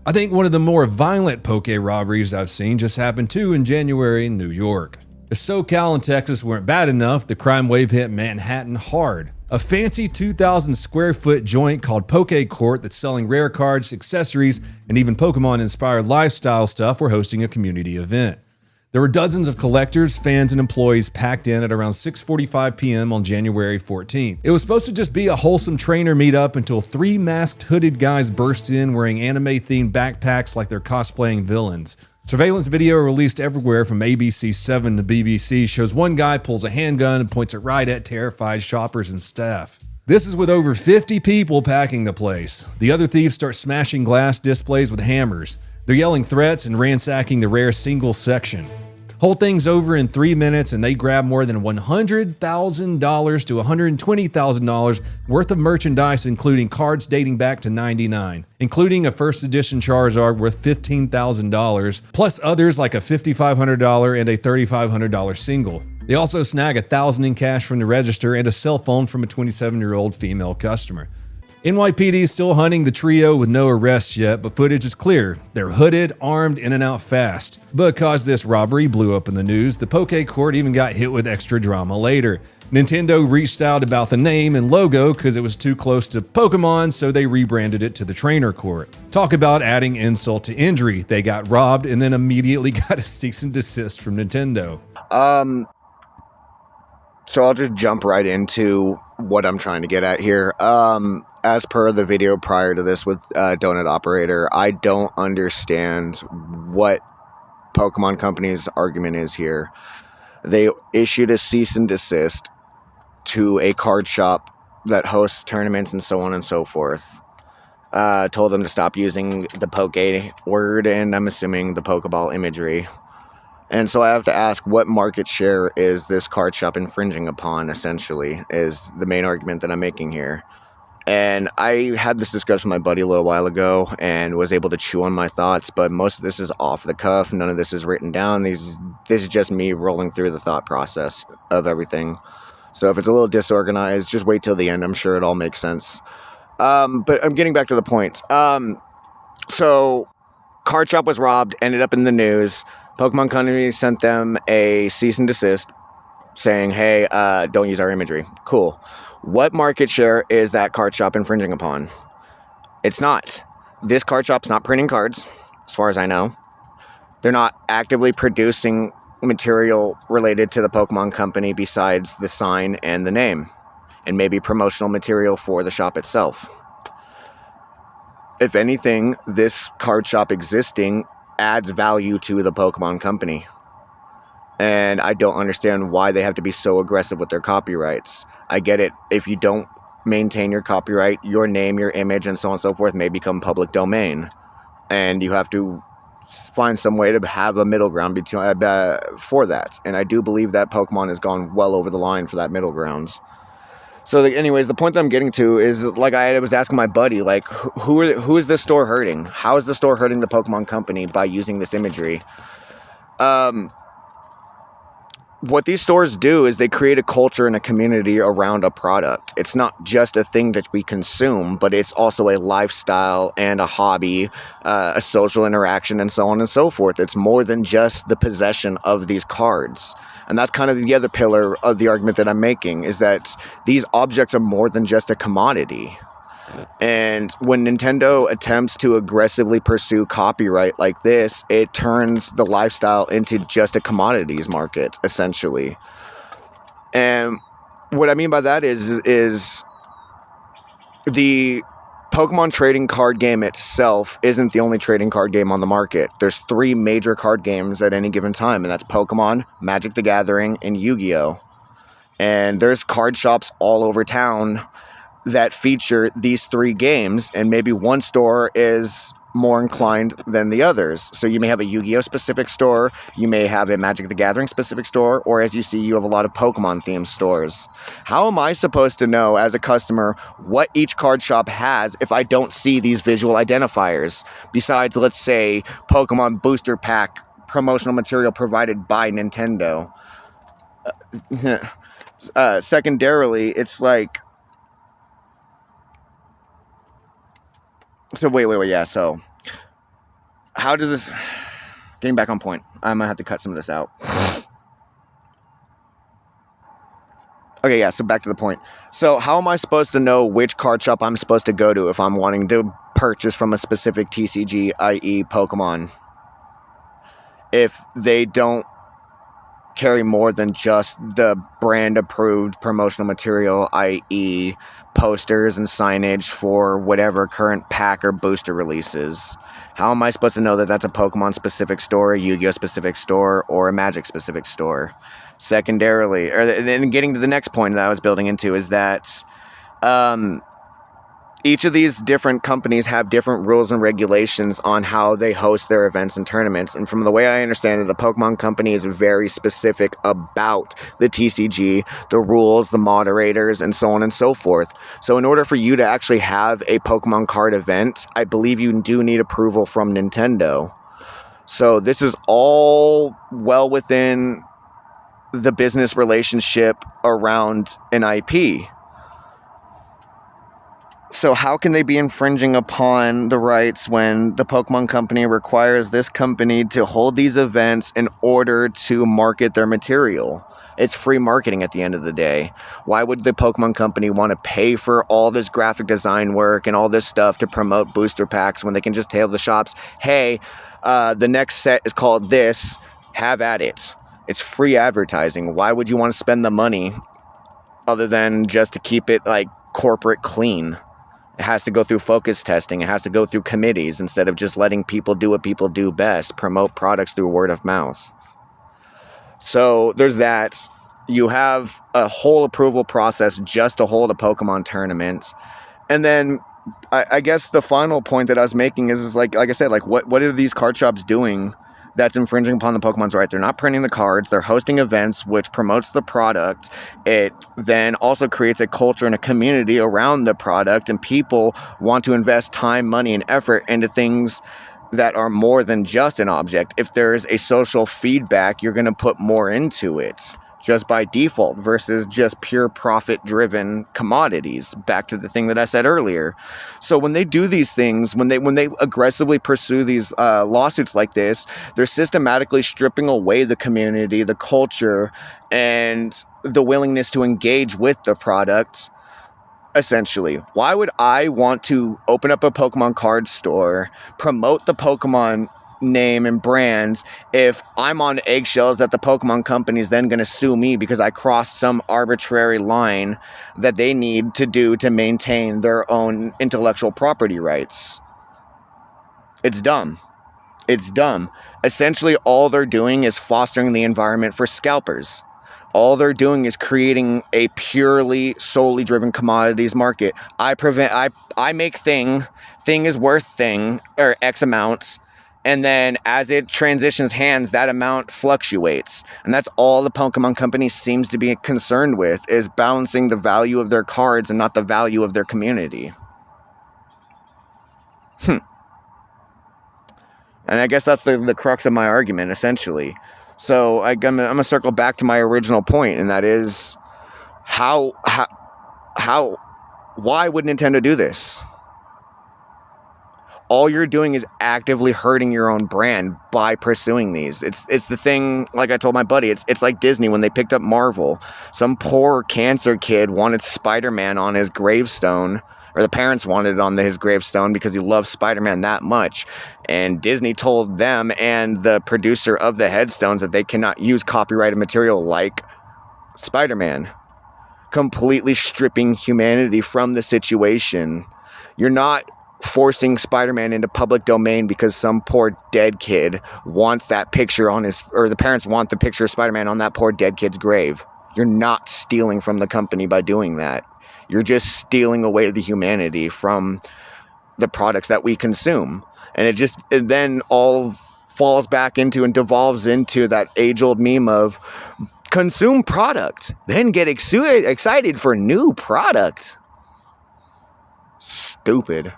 I think one of the more violent poke robberies I've seen just happened too in January in New York. If SoCal and Texas weren't bad enough, the crime wave hit Manhattan hard. A fancy 2,000 square foot joint called Poke Court that's selling rare cards, accessories, and even Pokemon inspired lifestyle stuff were hosting a community event. There were dozens of collectors, fans, and employees packed in at around 6:45 p.m. on January 14th. It was supposed to just be a wholesome trainer meetup until 3 masked hooded guys burst in wearing anime-themed backpacks like they're cosplaying villains. Surveillance video released everywhere from ABC7 to BBC shows one guy pulls a handgun and points it right at terrified shoppers and staff. This is with over 50 people packing the place. The other thieves start smashing glass displays with hammers. They're yelling threats and ransacking the rare single section. Whole thing's over in 3 minutes and they grab more than $100,000 to $120,000 worth of merchandise, including cards dating back to '99, including a first edition Charizard worth $15,000, plus others like a $5,500 and a $3,500 single. They also snag $1,000 in cash from the register and a cell phone from a 27-year-old female customer. NYPD is still hunting the trio with no arrests yet, but footage is clear. They're hooded, armed, in and out fast. Because this robbery blew up in the news, the Poke Court even got hit with extra drama later. Nintendo reached out about the name and logo because it was too close to Pokemon, so they rebranded it to the Trainer Court. Talk about adding insult to injury. They got robbed and then immediately got a cease and desist from Nintendo. So I'll just jump right into what I'm trying to get at here. As per the video prior to this with Donut Operator, I don't understand what Pokemon Company's argument is here. They issued a cease and desist to a card shop that hosts tournaments and so on and so forth. Told them to stop using the Poke word and I'm assuming the Pokeball imagery. And so I have to ask, what market share is this card shop infringing upon, essentially, is the main argument that I'm making here. And I had this discussion with my buddy a little while ago and was able to chew on my thoughts, but most of this is off the cuff. None of this is written down. This is just me rolling through the thought process of everything. So if it's a little disorganized, just wait till the end. I'm sure it all makes sense. But I'm getting back to the point. So card shop was robbed, ended up in the news. Pokemon Company sent them a cease and desist saying, hey, don't use our imagery. Cool. What market share is that card shop infringing upon? It's not. This card shop's not printing cards, as far as I know. They're not actively producing material related to the Pokemon Company besides the sign and the name, and maybe promotional material for the shop itself. If anything, this card shop existing adds value to the Pokemon Company. And I don't understand why they have to be so aggressive with their copyrights. I get it. If you don't maintain your copyright, your name, your image, and so on and so forth may become public domain. And you have to find some way to have a middle ground for that. And I do believe that Pokemon has gone well over the line for that middle grounds. So anyways, the point that I'm getting to is, like I was asking my buddy, like, who is this store hurting? How is the store hurting the Pokemon Company by using this imagery? What these stores do is they create a culture and a community around a product. It's not just a thing that we consume, but it's also a lifestyle and a hobby, a social interaction, and so on and so forth. It's more than just the possession of these cards. And that's kind of the other pillar of the argument that I'm making, is that these objects are more than just a commodity. And when Nintendo attempts to aggressively pursue copyright like this, it turns the lifestyle into just a commodities market, essentially. And what I mean by that is the Pokemon trading card game itself isn't the only trading card game on the market. There's 3 major card games at any given time, and that's Pokemon, Magic the Gathering, and Yu-Gi-Oh! And there's card shops all over town that feature these 3 games, and maybe one store is more inclined than the others. So you may have a Yu-Gi-Oh! Specific store, you may have a Magic the Gathering specific store, or as you see, you have a lot of Pokemon themed stores. How am I supposed to know as a customer what each card shop has if I don't see these visual identifiers? Besides, let's say, Pokemon Booster Pack promotional material provided by Nintendo. Secondarily, it's like, so wait, yeah, so how does this... Getting back on point. I might have to cut some of this out. Okay, yeah, so back to the point. So how am I supposed to know which card shop I'm supposed to go to if I'm wanting to purchase from a specific TCG, i.e. Pokemon, if they don't carry more than just the brand-approved promotional material, i.e. posters and signage for whatever current pack or booster releases? How am I supposed to know that that's a Pokemon-specific store, a Yu-Gi-Oh!-specific store, or a Magic-specific store? Secondarily, or then getting to the next point that I was building into is that each of these different companies have different rules and regulations on how they host their events and tournaments. And from the way I understand it, the Pokemon Company is very specific about the TCG, the rules, the moderators, and so on and so forth. So in order for you to actually have a Pokemon card event, I believe you do need approval from Nintendo. So this is all well within the business relationship around an IP. So how can they be infringing upon the rights when the Pokemon Company requires this company to hold these events in order to market their material? It's free marketing at the end of the day. Why would the Pokemon Company want to pay for all this graphic design work and all this stuff to promote booster packs when they can just tell the shops, hey, the next set is called this, have at it. It's free advertising. Why would you want to spend the money other than just to keep it like corporate clean? It has to go through focus testing. It has to go through committees instead of just letting people do what people do best, promote products through word of mouth. So there's that. You have a whole approval process just to hold a Pokemon tournament. And then I guess the final point that I was making is like I said, like what are these card shops doing that's infringing upon the Pokemon's right? They're not printing the cards. They're hosting events, which promotes the product. It then also creates a culture and a community around the product, and people want to invest time, money, and effort into things that are more than just an object. If there's a social feedback, you're going to put more into it just by default versus just pure profit-driven commodities. Back to the thing that I said earlier. So when they do these things, when they aggressively pursue these lawsuits like this, they're systematically stripping away the community, the culture, and the willingness to engage with the product. Essentially, why would I want to open up a Pokemon card store, promote the Pokemon name and brands if I'm on eggshells that the Pokemon Company is then going to sue me because I crossed some arbitrary line that they need to do to maintain their own intellectual property rights? It's dumb. It's dumb. Essentially, all they're doing is fostering the environment for scalpers. All they're doing is creating a purely, solely driven commodities market. I make thing is worth thing, or X amounts, and then as it transitions hands, that amount fluctuates. And that's all the Pokemon Company seems to be concerned with, is balancing the value of their cards and not the value of their community. And I guess that's the crux of my argument, essentially. So I'm gonna circle back to my original point, and that is why would Nintendo do this? All you're doing is actively hurting your own brand by pursuing these. It's the thing, like I told my buddy, it's like Disney when they picked up Marvel. Some poor cancer kid wanted Spider-Man on his gravestone, or the parents wanted it on his gravestone because he loved Spider-Man that much. And Disney told them and the producer of the headstones that they cannot use copyrighted material like Spider-Man, completely stripping humanity from the situation. You're not forcing Spider-Man into public domain because some poor dead kid wants that picture on his, or the parents want the picture of Spider-Man on that poor dead kid's grave. You're not stealing from the company by doing that. You're just stealing away the humanity from the products that we consume. And it then all falls back into and devolves into that age-old meme of consume product, then get excited for new product. Stupid.